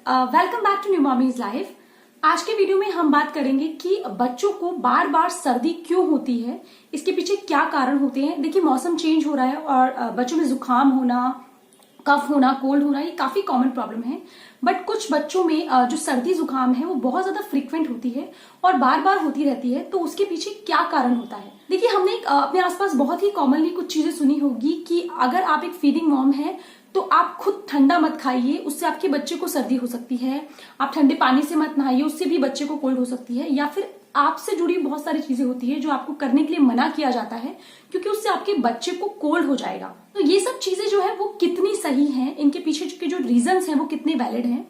Welcome back to new mommies life. आज के video में हम बात करेंगे कि बच्चों को बार बार सर्दी क्यों होती है, इसके पीछे क्या कारण होते हैं। देखिए, मौसम चेंज हो रहा है और बच्चों में जुकाम होना, कफ होना, कोल्ड होना, ये काफी कॉमन प्रॉब्लम है। बट कुछ बच्चों में जो सर्दी जुकाम है वो बहुत ज्यादा फ्रीक्वेंट होती है और बार बार होती रहती है। तो उसके पीछे क्या कारण होता है? देखिए, हमने अपने आसपास बहुत ही कॉमनली कुछ चीजें सुनी होगी कि अगर आप एक फीडिंग मॉम है तो आप खुद ठंडा मत खाइए, उससे आपके बच्चे को सर्दी हो सकती है। आप ठंडे पानी से मत नहाइए, उससे भी बच्चे को कोल्ड हो सकती है। या फिर आपसे जुड़ी बहुत सारी चीजें होती है जो आपको करने के लिए मना किया जाता है क्योंकि उससे आपके बच्चे को कोल्ड हो जाएगा। तो ये सब चीजें जो है वो कितनी सही हैं, इनके पीछे के जो रीजंस हैं वो कितने वैलिड हैं।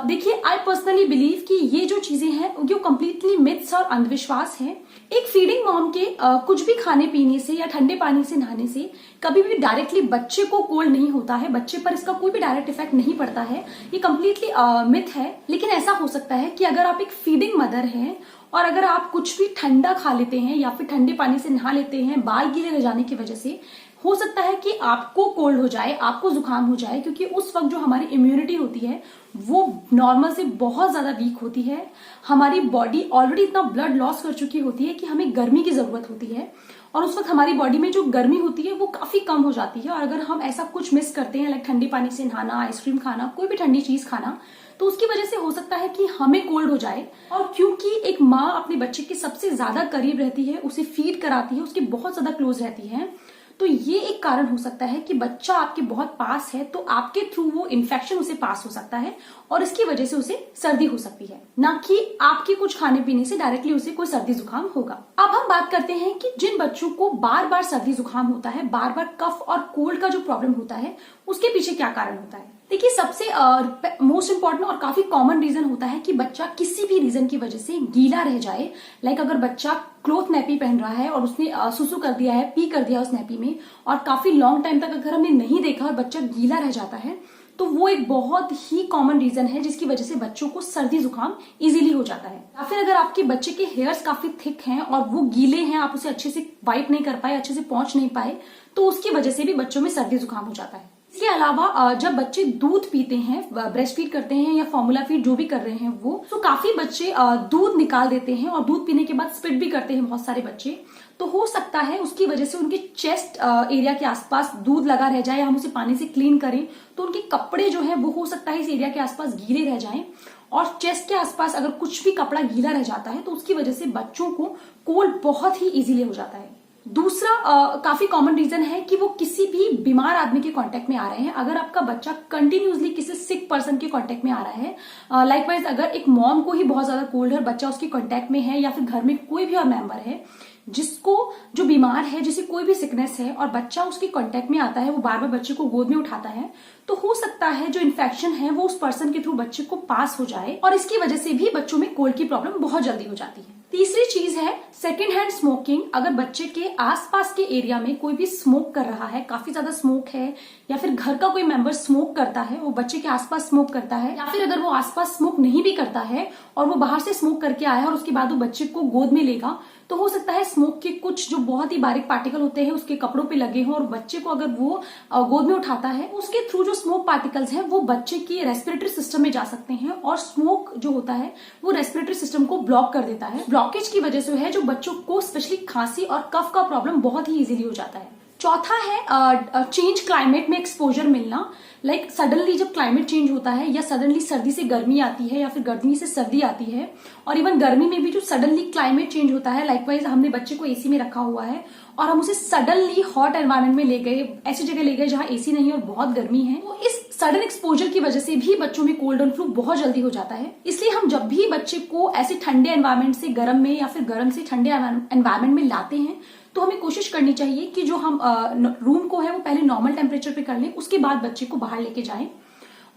देखिए, आई पर्सनली बिलीव कि ये जो चीजें हैं वो कंप्लीटली मिथ्स और अंधविश्वास है। एक फीडिंग मॉम के कुछ भी खाने पीने से या ठंडे पानी से नहाने से कभी भी डायरेक्टली बच्चे को कोल्ड नहीं होता है, बच्चे पर इसका कोई भी डायरेक्ट इफेक्ट नहीं पड़ता है। ये कंप्लीटली मिथ है। लेकिन ऐसा हो सकता है कि अगर आप एक फीडिंग मदर हैं और अगर आप कुछ भी ठंडा खा लेते हैं या फिर ठंडे पानी से नहा लेते हैं, बाल गीले रह जाने की वजह से हो सकता है कि आपको कोल्ड हो जाए, आपको जुकाम हो जाए, क्योंकि उस वक्त जो हमारी इम्यूनिटी होती है वो नॉर्मल से बहुत ज्यादा वीक होती है। हमारी बॉडी ऑलरेडी इतना ब्लड लॉस कर चुकी होती है कि हमें गर्मी की जरूरत होती है और उस वक्त हमारी बॉडी में जो गर्मी होती है वो काफी कम हो जाती है। और अगर हम ऐसा कुछ मिस करते हैं, लाइक ठंडे पानी से नहाना, आइसक्रीम खाना, कोई भी ठंडी चीज खाना, तो उसकी वजह से हो सकता है कि हमें कोल्ड हो जाए। और क्योंकि एक माँ अपने बच्चे के सबसे ज्यादा करीब रहती है, उसे फीड कराती है, उसके बहुत ज्यादा क्लोज रहती है, तो ये एक कारण हो सकता है कि बच्चा आपके बहुत पास है तो आपके थ्रू वो इन्फेक्शन उसे पास हो सकता है और इसकी वजह से उसे सर्दी हो सकती है, ना कि आपके कुछ खाने पीने से डायरेक्टली उसे कोई सर्दी जुकाम होगा। अब हम बात करते हैं कि जिन बच्चों को बार बार सर्दी जुकाम होता है, बार बार कफ और कोल्ड का जो प्रॉब्लम होता है, उसके पीछे क्या कारण होता है। देखिए, सबसे मोस्ट इंपॉर्टेंट और काफी कॉमन रीजन होता है कि बच्चा किसी भी रीजन की वजह से गीला रह जाए। लाइक अगर बच्चा क्लोथ नैपी पहन रहा है और उसने सुसु कर दिया है, पी कर दिया उस नैपी में, और काफी लॉन्ग टाइम तक अगर हमने नहीं देखा और बच्चा गीला रह जाता है, तो वो एक बहुत ही कॉमन रीजन है जिसकी वजह से बच्चों को सर्दी जुकाम इजीली हो जाता है। या फिर अगर आपके बच्चे के हेयर्स काफी थिक हैं और वो गीले हैं, आप उसे अच्छे से वाइप नहीं कर पाए, अच्छे से पहुंच नहीं पाए, तो उसकी वजह से भी बच्चों में सर्दी जुकाम हो जाता है। इसके अलावा जब बच्चे दूध पीते हैं, ब्रेस्ट फीड करते हैं या फॉर्मूला फीड जो भी कर रहे हैं वो, तो काफी बच्चे दूध निकाल देते हैं और दूध पीने के बाद स्पिट भी करते हैं बहुत सारे बच्चे। तो हो सकता है उसकी वजह से उनके चेस्ट एरिया के आसपास दूध लगा रह जाए। हम उसे पानी से क्लीन करें तो उनके कपड़े जो है वो हो सकता है इस एरिया के आसपास गीले रह जाएं, और चेस्ट के आसपास अगर कुछ भी कपड़ा गीला रह जाता है तो उसकी वजह से बच्चों को कोल्ड बहुत ही इजीली हो जाता है। दूसरा काफी कॉमन रीजन है कि वो किसी भी बीमार आदमी के कांटेक्ट में आ रहे हैं। अगर आपका बच्चा कंटिन्यूसली किसी सिक पर्सन के कांटेक्ट में आ रहा है, लाइकवाइज अगर एक मॉम को ही बहुत ज्यादा कोल्ड है, बच्चा उसके कांटेक्ट में है, या फिर घर में कोई भी और मेंबर है जिसको जो बीमार है, जिसे कोई भी सिकनेस है और बच्चा उसके कांटेक्ट में आता है, वो बार बार बच्चे को गोद में उठाता है, तो हो सकता है जो इन्फेक्शन है वो उस पर्सन के थ्रू बच्चे को पास हो जाए और इसकी वजह से भी बच्चों में कोल्ड की प्रॉब्लम बहुत जल्दी हो जाती है। तीसरी चीज है सेकेंड हैंड स्मोकिंग। अगर बच्चे के आसपास के एरिया में कोई भी स्मोक कर रहा है, काफी ज्यादा स्मोक है, या फिर घर का कोई मेंबर स्मोक करता है, वो बच्चे के आसपास स्मोक करता है, या फिर अगर वो आसपास स्मोक नहीं भी करता है और वो बाहर से स्मोक करके आया है और उसके बाद वो बच्चे को गोद में लेगा, तो हो सकता है स्मोक के कुछ जो बहुत ही बारीक पार्टिकल होते हैं उसके कपड़ों पे लगे हों और बच्चे को अगर वो गोद में उठाता है, उसके थ्रू जो स्मोक पार्टिकल्स हैं वो बच्चे के रेस्पिरेटरी सिस्टम में जा सकते हैं और स्मोक जो होता है वो रेस्पिरेटरी सिस्टम को ब्लॉक कर देता है। ब्लॉकेज की वजह से है जो बच्चों को स्पेशली खांसी और कफ का प्रॉब्लम बहुत ही इजीली हो जाता है। चौथा है चेंज क्लाइमेट में एक्सपोजर मिलना। लाइक सडनली जब क्लाइमेट चेंज होता है या सडनली सर्दी से गर्मी आती है या फिर गर्मी से सर्दी आती है, और इवन गर्मी में भी जो सडनली क्लाइमेट चेंज होता है, लाइकवाइज हमने बच्चे को एसी में रखा हुआ है और हम उसे सडनली हॉट एनवायरमेंट में ले गए, ऐसी जगह ले गए जहां एसी नहीं और बहुत गर्मी है, तो इस सडन एक्सपोजर की वजह से भी बच्चों में कोल्ड एंड फ्लू बहुत जल्दी हो जाता है। इसलिए हम जब भी बच्चे को ऐसे ठंडे एनवायरमेंट से गर्म में या फिर गर्म से ठंडे एनवायरमेंट में लाते हैं तो हमें कोशिश करनी चाहिए कि जो हम रूम को है वो पहले नॉर्मल टेम्परेचर पे कर लें, उसके बाद बच्चे को बाहर लेके जाएं।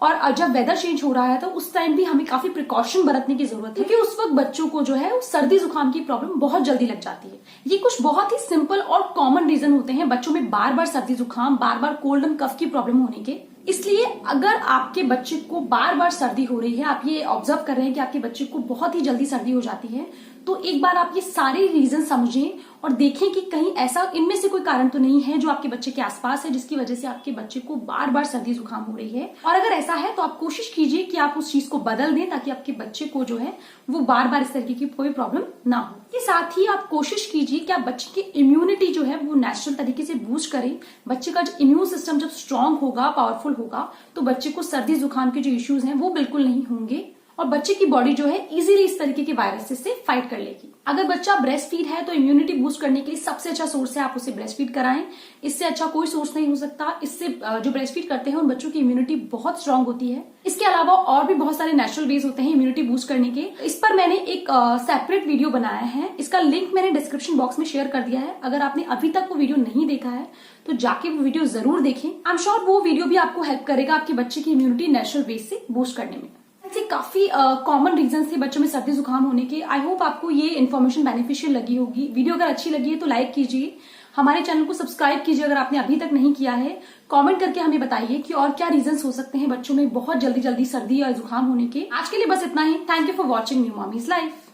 और जब वेदर चेंज हो रहा है तो उस टाइम भी हमें काफी प्रिकॉशन बरतने की जरूरत है, क्योंकि उस वक्त बच्चों को जो है सर्दी जुकाम की प्रॉब्लम बहुत जल्दी लग जाती है। ये कुछ बहुत ही सिंपल और कॉमन रीजन होते हैं बच्चों में बार बार सर्दी जुकाम, बार बार कोल्ड एंड कफ की प्रॉब्लम होने के। इसलिए अगर आपके बच्चे को बार बार सर्दी हो रही है, आप ये ऑब्जर्व कर रहे हैं कि आपके बच्चे को बहुत ही जल्दी सर्दी हो जाती है, तो एक बार आप ये सारे रीजन समझें और देखें कि कहीं ऐसा इनमें से कोई कारण तो नहीं है जो आपके बच्चे के आसपास है जिसकी वजह से आपके बच्चे को बार बार सर्दी जुकाम हो रही है। और अगर ऐसा है तो आप कोशिश कीजिए कि आप उस चीज को बदल दें ताकि आपके बच्चे को जो है वो बार बार इस तरीके की कोई प्रॉब्लम ना हो। इसके साथ ही आप कोशिश कीजिए कि आप बच्चे की इम्यूनिटी जो है वो नेचुरल तरीके से बूस्ट करें। बच्चे का इम्यून सिस्टम जब स्ट्रांग होगा, पावरफुल होगा, तो बच्चे को सर्दी जुकाम के जो इश्यूज हैं वो बिल्कुल नहीं होंगे और बच्चे की बॉडी जो है इजीली इस तरीके के वायरसेस से फाइट कर लेगी। अगर बच्चा ब्रेस्ट फीड है तो इम्यूनिटी बूस्ट करने के लिए सबसे अच्छा सोर्स है आप उसे ब्रेस्ट फीड कराएं। इससे अच्छा कोई सोर्स नहीं हो सकता। इससे जो ब्रेस्ट फीड करते हैं उन बच्चों की इम्यूनिटी बहुत स्ट्रांग होती है। इसके अलावा और भी बहुत सारे नेचुरल वेज होते हैं इम्यूनिटी बूस्ट करने के। इस पर मैंने एक सेपरेट वीडियो बनाया है, इसका लिंक मैंने डिस्क्रिप्शन बॉक्स में शेयर कर दिया है। अगर आपने अभी तक वो वीडियो नहीं देखा है तो जाके वो वीडियो जरूर देखें। आई एम श्योर वो वीडियो भी आपको हेल्प करेगा आपके बच्चे की इम्यूनिटी नेचुरल वेज से बूस्ट करने में। ऐसे काफी कॉमन रीजन थे बच्चों में सर्दी जुकाम होने के। आई होप आपको ये इन्फॉर्मेशन बेनिफिशियल लगी होगी। वीडियो अगर अच्छी लगी है तो लाइक कीजिए, हमारे चैनल को सब्सक्राइब कीजिए अगर आपने अभी तक नहीं किया है। कमेंट करके हमें बताइए कि और क्या रीजंस हो सकते हैं बच्चों में बहुत जल्दी जल्दी सर्दी या जुकाम होने के। आज के लिए बस इतना ही। Thank you for watching new mommies life.